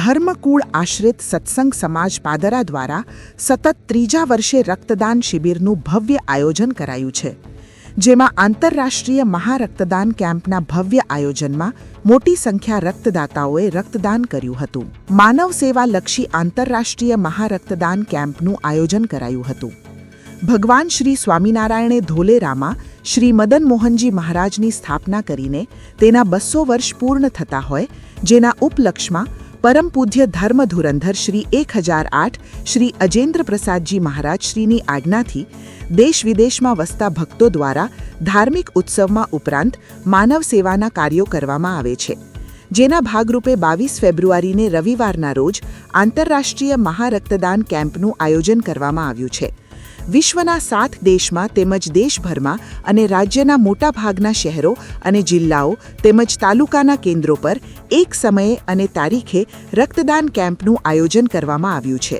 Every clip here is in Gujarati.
ધર્મકુળ આશ્રિત સત્સંગ સમાજ પાદરા દ્વારા સતત ત્રીજા વર્ષે રક્તદાન શિબિરનું ભવ્ય આયોજન કરાયું છે, જેમાં આંતરરાષ્ટ્રીય મહારક્તદાન કેમ્પના ભવ્ય આયોજનમાં મોટી સંખ્યા રક્તદાતાઓએ રક્તદાન કર્યું હતું. માનવ સેવાલક્ષી આંતરરાષ્ટ્રીય મહારક્તદાન કેમ્પનું આયોજન કરાયું હતું. ભગવાન શ્રી સ્વામિનારાયણે ધોલેરામાં શ્રી મદન મોહનજી મહારાજની સ્થાપના કરીને તેના 200 વર્ષ પૂર્ણ થતા હોય, જેના ઉપલક્ષમાં પરમ પૂજ્ય ધર્મ ધુરંધર શ્રી 1008 શ્રી અજેન્દ્ર પ્રસાદજી મહારાજ શ્રીની આજ્ઞાથી દેશ વિદેશમાં વસતા ભક્તો દ્વારા ધાર્મિક ઉત્સવમાં ઉપરાંત માનવ સેવાના કાર્યો કરવામાં આવે છે, જેના ભાગરૂપે 22 ફેબ્રુઆરીને રવિવારના રોજ આંતરરાષ્ટ્રીય મહારક્તદાન કેમ્પનું આયોજન કરવામાં આવ્યું છે. વિશ્વના 7 દેશમાં તેમજ દેશભરમાં અને રાજ્યના મોટાભાગના શહેરો અને જિલ્લાઓ તેમજ તાલુકાના કેન્દ્રો પર એક સમયે અને તારીખે રક્તદાન કેમ્પનું આયોજન કરવામાં આવ્યું છે,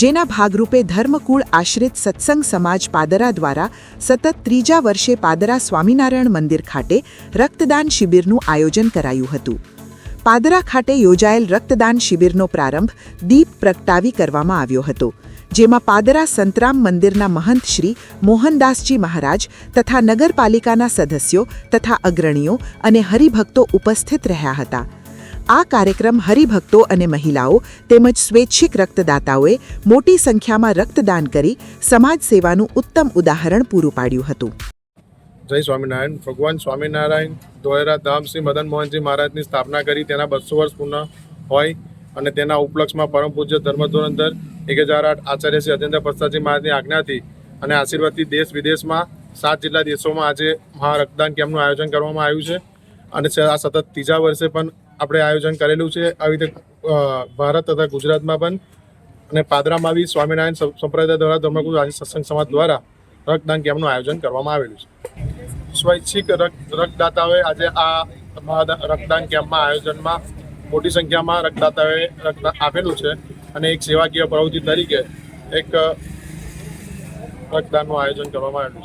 જેના ભાગરૂપે ધર્મકુળ આશ્રિત સત્સંગ સમાજ પાદરા દ્વારા સતત ત્રીજા વર્ષે પાદરા સ્વામિનારાયણ મંદિર ખાતે રક્તદાન શિબિરનું આયોજન કરાયું હતું. પાદરા ખાતે યોજાયેલ રક્તદાન શિબિરનો પ્રારંભ દીપ પ્રગટાવી કરવામાં આવ્યો હતો, જેમાં પાદરા સંતરામ મંદિરના મહંત શ્રી મોહનદાસજી મહારાજ તથા નગરપાલિકાના સદસ્યો તથા અગ્રણીઓ અને હરિભક્તો ઉપસ્થિત રહ્યા હતા. આ કાર્યક્રમ હરિભક્તો અને મહિલાઓ તેમજ સ્વૈચ્છિક રક્તદાતાઓએ મોટી સંખ્યામાં રક્તદાન કરી સમાજ સેવાનું ઉત્તમ ઉદાહરણ પૂરું પાડ્યું હતું. જય સ્વામિનારાયણ. ભગવાન સ્વામિનારાયણ ધોલેરા ધામ શ્રી મદન મોહનજી મહારાજની સ્થાપના કરી તેના 200 વર્ષ પૂર્ણ હોય અને તેના ઉપલક્ષમાં પરમ પૂજ્ય ધર્મ ધુરંધર 1008 આચાર્ય શ્રી અજેન્દ્ર પ્રસાદજી મહારાજની આજ્ઞાથી અને આશીર્વાદથી દેશ વિદેશમાં 7 જેટલા દેશોમાં આજે મહારક્તદાન કેમ્પનું આયોજન કરવામાં આવ્યું છે અને આ સતત ત્રીજા વર્ષે પણ આપણે આયોજન કરેલું છે. આવી રીતે ભારત તથા ગુજરાતમાં પણ અને પાદરામાં બી સ્વામિનારાયણ સંપ્રદાય દ્વારા ધર્મકુળ સત્સંગ સમાજ દ્વારા રક્તદાન કેમ્પનું આયોજન કરવામાં આવેલું છે. સ્વૈચ્છિક રક્તદાતાઓએ આજે આ રક્તદાન કેમ્પમાં આયોજનમાં મોટી સંખ્યામાં રક્તદાતાઓએ રક્ત આપેલું છે અને એક સેવાકીય પ્રવૃત્તિ તરીકે એક રક્તદાનનું આયોજન કરવામાં આવેલું છે.